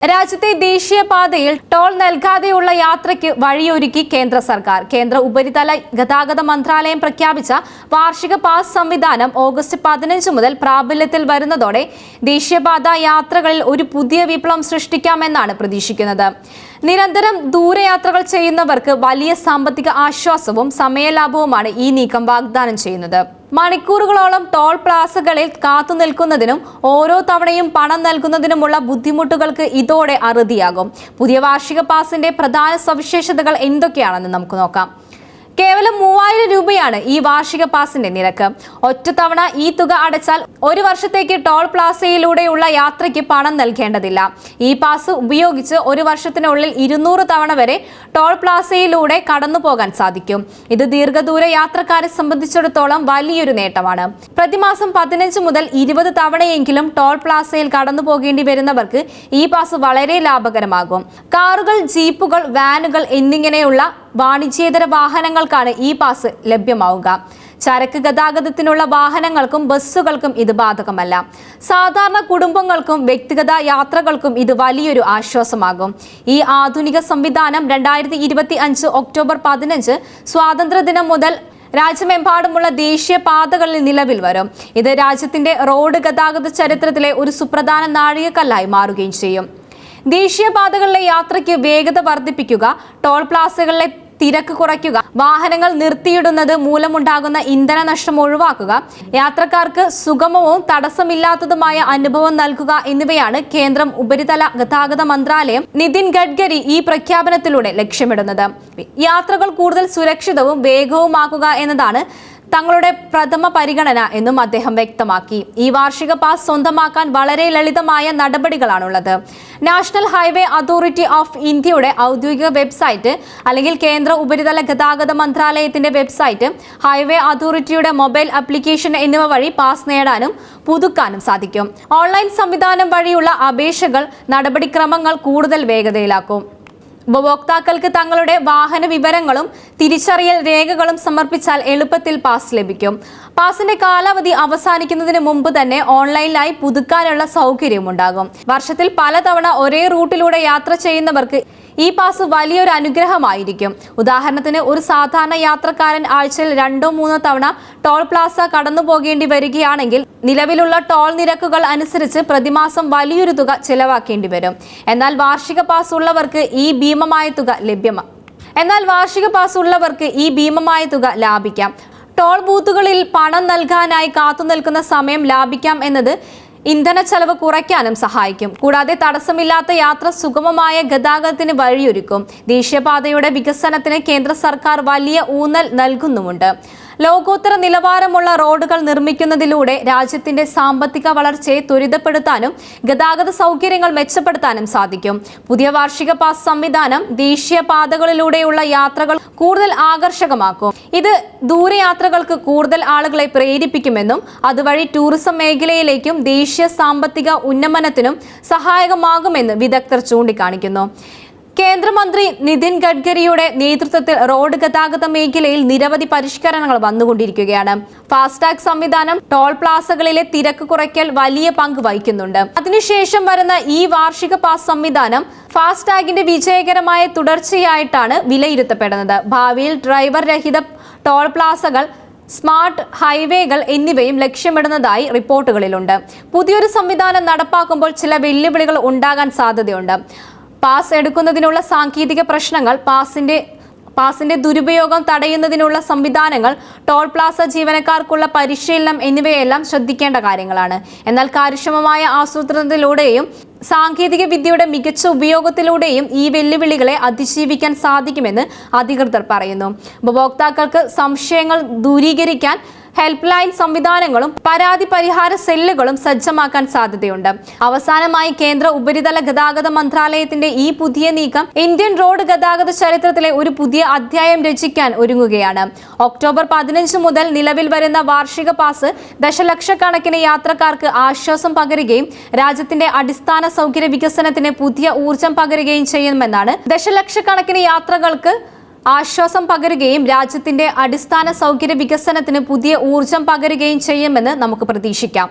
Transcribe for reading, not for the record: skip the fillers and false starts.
രാജ്യത്തെ ദേശീയപാതയിൽ ടോൾ നൽകാതെയുള്ള യാത്രയ്ക്ക് വഴിയൊരുക്കി കേന്ദ്ര സർക്കാർ. കേന്ദ്ര ഉപരിതല ഗതാഗത മന്ത്രാലയം പ്രഖ്യാപിച്ച വാർഷിക പാസ് സംവിധാനം ഓഗസ്റ്റ് 15 മുതൽ പ്രാബല്യത്തിൽ വരുന്നതോടെ ദേശീയപാത യാത്രകളിൽ ഒരു പുതിയ വിപ്ലവം സൃഷ്ടിക്കാമെന്നാണ് പ്രതീക്ഷിക്കുന്നത്. നിരന്തരം ദൂരയാത്രകൾ ചെയ്യുന്നവർക്ക് വലിയ സാമ്പത്തിക ആശ്വാസവും സമയലാഭവുമാണ് ഈ നീക്കം വാഗ്ദാനം ചെയ്യുന്നത്. മണിക്കൂറുകളോളം ടോൾ പ്ലാസകളിൽ കാത്തുനിൽക്കുന്നതിനും ഓരോ തവണയും പണം നൽകുന്നതിനുമുള്ള ബുദ്ധിമുട്ടുകൾക്ക് ഇതോടെ അറുതിയാകും. പുതിയ വാർഷിക പാസിന്റെ പ്രധാന സവിശേഷതകൾ എന്തൊക്കെയാണെന്ന് നമുക്ക് നോക്കാം. കേവലം 3000 രൂപയാണ് ഈ വാർഷിക പാസിന്റെ നിരക്ക്. ഒറ്റത്തവണ ഈ തുക അടച്ചാൽ ഒരു വർഷത്തേക്ക് ടോൾ പ്ലാസയിലൂടെയുള്ള യാത്രയ്ക്ക് പണം നൽകേണ്ടതില്ല. ഈ പാസ് ഉപയോഗിച്ച് ഒരു വർഷത്തിനുള്ളിൽ 200 തവണ വരെ ടോൾ പ്ലാസയിലൂടെ കടന്നു പോകാൻ സാധിക്കും. ഇത് ദീർഘദൂര യാത്രക്കാരെ സംബന്ധിച്ചിടത്തോളം വലിയൊരു നേട്ടമാണ്. പ്രതിമാസം 15 മുതൽ 20 തവണയെങ്കിലും ടോൾ പ്ലാസയിൽ കടന്നു പോകേണ്ടി വരുന്നവർക്ക് ഈ പാസ് വളരെ ലാഭകരമാകും. കാറുകൾ, ജീപ്പുകൾ, വാനുകൾ എന്നിങ്ങനെയുള്ള വാണിജ്യേതര വാഹനങ്ങൾക്കാണ് ഈ പാസ് ലഭ്യമാവുക. ചരക്ക് ഗതാഗതത്തിനുള്ള വാഹനങ്ങൾക്കും ബസ്സുകൾക്കും ഇത് ബാധകമല്ല. സാധാരണ കുടുംബങ്ങൾക്കും വ്യക്തിഗത യാത്രകൾക്കും ഇത് വലിയൊരു ആശ്വാസമാകും. ഈ ആധുനിക സംവിധാനം 2025 ഒക്ടോബർ 15 സ്വാതന്ത്ര്യദിനം മുതൽ രാജ്യമെമ്പാടുമുള്ള ദേശീയ പാതകളിൽ നിലവിൽ വരും. ഇത് രാജ്യത്തിന്റെ റോഡ് ഗതാഗത ചരിത്രത്തിലെ ഒരു സുപ്രധാന നാഴികക്കല്ലായി മാറുകയും ചെയ്യും. ദേശീയപാതകളിലെ യാത്രയ്ക്ക് വേഗത വർദ്ധിപ്പിക്കുക, ടോൾ പ്ലാസകളിലെ തിരക്ക് കുറയ്ക്കുക, വാഹനങ്ങൾ നിർത്തിയിടുന്നത് മൂലമുണ്ടാകുന്ന ഇന്ധന നഷ്ടം ഒഴിവാക്കുക, യാത്രക്കാർക്ക് സുഗമവും തടസ്സമില്ലാത്തതുമായ അനുഭവം നൽകുക എന്നിവയാണ് കേന്ദ്രം ഉപരിതല ഗതാഗത മന്ത്രാലയം നിതിൻ ഗഡ്കരി ഈ പ്രഖ്യാപനത്തിലൂടെ ലക്ഷ്യമിടുന്നത്. യാത്രകൾ കൂടുതൽ സുരക്ഷിതവും വേഗവുമാക്കുക എന്നതാണ് തങ്ങളുടെ പ്രഥമ പരിഗണന എന്നും അദ്ദേഹം വ്യക്തമാക്കി. ഈ വാർഷിക പാസ് സ്വന്തമാക്കാൻ വളരെ ലളിതമായ നടപടികളാണുള്ളത്. നാഷണൽ ഹൈവേ അതോറിറ്റി ഓഫ് ഇന്ത്യയുടെ ഔദ്യോഗിക വെബ്സൈറ്റ് അല്ലെങ്കിൽ കേന്ദ്ര ഉപരിതല ഗതാഗത മന്ത്രാലയത്തിന്റെ വെബ്സൈറ്റ്, ഹൈവേ അതോറിറ്റിയുടെ മൊബൈൽ ആപ്ലിക്കേഷൻ എന്നിവ വഴി പാസ് നേടാനും പുതുക്കാനും സാധിക്കും. ഓൺലൈൻ സംവിധാനം വഴിയുള്ള അപേക്ഷകൾ നടപടിക്രമങ്ങൾ കൂടുതൽ വേഗതയിലാക്കും. ഉപഭോക്താക്കൾക്ക് തങ്ങളുടെ വാഹന വിവരങ്ങളും തിരിച്ചറിയൽ രേഖകളും സമർപ്പിച്ചാൽ എളുപ്പത്തിൽ പാസ് ലഭിക്കും. പാസിന്റെ കാലാവധി അവസാനിക്കുന്നതിന് മുമ്പ് തന്നെ ഓൺലൈനിലായി പുതുക്കാനുള്ള സൗകര്യമുണ്ടാകും. വർഷത്തിൽ പലതവണ ഒരേ റൂട്ടിലൂടെ യാത്ര ചെയ്യുന്നവർക്ക് ഈ പാസ് വലിയൊരു അനുഗ്രഹമായിരിക്കും. ഉദാഹരണത്തിന്, ഒരു സാധാരണ യാത്രക്കാരൻ ആഴ്ചയിൽ 2-3 തവണ ടോൾ പ്ലാസ കടന്നു പോകേണ്ടി വരികയാണെങ്കിൽ നിലവിലുള്ള ടോൾ നിരക്കുകൾ അനുസരിച്ച് പ്രതിമാസം വലിയൊരു തുക ചെലവാക്കേണ്ടി വരും. എന്നാൽ വാർഷിക പാസ് ഉള്ളവർക്ക് ഈ ഭീമമായ തുക ലാഭിക്കാം. ടോൾ ബൂത്തുകളിൽ പണം നൽകാനായി കാത്തുനിൽക്കുന്ന സമയം ലാഭിക്കാം എന്നത് ഇന്ധന ചെലവ് കുറയ്ക്കാനും സഹായിക്കും. കൂടാതെ തടസ്സമില്ലാത്ത യാത്ര സുഗമമായ ഗതാഗതത്തിന് വഴിയൊരുക്കും. ദേശീയപാതയുടെ വികസനത്തിന് കേന്ദ്ര സർക്കാർ വലിയ ഊന്നൽ നൽകുന്നുമുണ്ട്. ലോകോത്തര നിലവാരമുള്ള റോഡുകൾ നിർമ്മിക്കുന്നതിലൂടെ രാജ്യത്തിന്റെ സാമ്പത്തിക വളർച്ചയെ ത്വരിതപ്പെടുത്താനും ഗതാഗത സൗകര്യങ്ങൾ മെച്ചപ്പെടുത്താനും സാധിക്കും. പുതിയ വാർഷിക പാസ് സംവിധാനം ദേശീയപാതകളിലൂടെയുള്ള യാത്രകൾ കൂടുതൽ ആകർഷകമാക്കും. ഇത് ദൂരയാത്രകൾക്ക് കൂടുതൽ ആളുകളെ പ്രേരിപ്പിക്കുമെന്നും അതുവഴി ടൂറിസം മേഖലയിലേക്കും ദേശീയ സാമ്പത്തിക ഉന്നമനത്തിനും സഹായകമാകുമെന്ന് വിദഗ്ധർ ചൂണ്ടിക്കാണിക്കുന്നു. കേന്ദ്രമന്ത്രി നിതിൻ ഗഡ്കരിയുടെ നേതൃത്വത്തിൽ റോഡ് ഗതാഗത മേഖലയിൽ നിരവധി പരിഷ്കരണങ്ങൾ വന്നുകൊണ്ടിരിക്കുകയാണ്. ഫാസ്ടാഗ് സംവിധാനം ടോൾ പ്ലാസകളിലെ തിരക്ക് കുറയ്ക്കൽ വലിയ പങ്ക് വഹിക്കുന്നുണ്ട്. അതിനുശേഷം വരുന്ന ഈ വാർഷിക പാസ് സംവിധാനം ഫാസ്ടാഗിന്റെ വിജയകരമായ തുടർച്ചയായിട്ടാണ് വിലയിരുത്തപ്പെടുന്നത്. ഭാവിയിൽ ഡ്രൈവർ രഹിത ടോൾ പ്ലാസകൾ, സ്മാർട്ട് ഹൈവേകൾ എന്നിവയും ലക്ഷ്യമിടുന്നതായി റിപ്പോർട്ടുകളിലുണ്ട്. പുതിയൊരു സംവിധാനം നടപ്പാക്കുമ്പോൾ ചില വെല്ലുവിളികൾ ഉണ്ടാകാൻ സാധ്യതയുണ്ട്. പാസ് എടുക്കുന്നതിനുള്ള സാങ്കേതിക പ്രശ്നങ്ങൾ, പാസിന്റെ ദുരുപയോഗം തടയുന്നതിനുള്ള സംവിധാനങ്ങൾ, ടോൾ പ്ലാസ ജീവനക്കാർക്കുള്ള പരിശീലനം എന്നിവയെല്ലാം ശ്രദ്ധിക്കേണ്ട കാര്യങ്ങളാണ്. എന്നാൽ കാര്യക്ഷമമായ ആസൂത്രണത്തിലൂടെയും സാങ്കേതിക വിദ്യയുടെ മികച്ച ഉപയോഗത്തിലൂടെയും ഈ വെല്ലുവിളികളെ അതിജീവിക്കാൻ സാധിക്കുമെന്ന് അധികൃതർ പറയുന്നു. ഉപഭോക്താക്കൾക്ക് സംശയങ്ങൾ ദൂരീകരിക്കാൻ ഹെൽപ്പ് ലൈൻ സംവിധാനങ്ങളും പരാതി പരിഹാര സെല്ലുകളും സജ്ജമാക്കാൻ സാധ്യതയുണ്ട്. അവസാനമായി കേന്ദ്ര ഉപരിതല ഗതാഗത മന്ത്രാലയത്തിന്റെ ഈ പുതിയ നീക്കം ഇന്ത്യൻ റോഡ് ഗതാഗത ചരിത്രത്തിലെ ഒരു പുതിയ അധ്യായം രചിക്കാൻ ഒരുങ്ങുകയാണ്. ഒക്ടോബർ 15 മുതൽ നിലവിൽ വരുന്ന വാർഷിക പാസ് ദശലക്ഷക്കണക്കിന് യാത്രക്കാർക്ക് ആശ്വാസം പകരുകയും രാജ്യത്തിന്റെ അടിസ്ഥാന സൗകര്യ വികസനത്തിന് പുതിയ ഊർജം പകരുകയും ചെയ്യുമെന്നാണ്. ദശലക്ഷക്കണക്കിന് യാത്രകൾക്ക് ആശ്വാസം പകരുകയും രാജ്യത്തിന്റെ അടിസ്ഥാന സൗകര്യ വികസനത്തിന് പുതിയ ഊർജം പകരുകയും ചെയ്യുമെന്ന് നമുക്ക് പ്രതീക്ഷിക്കാം.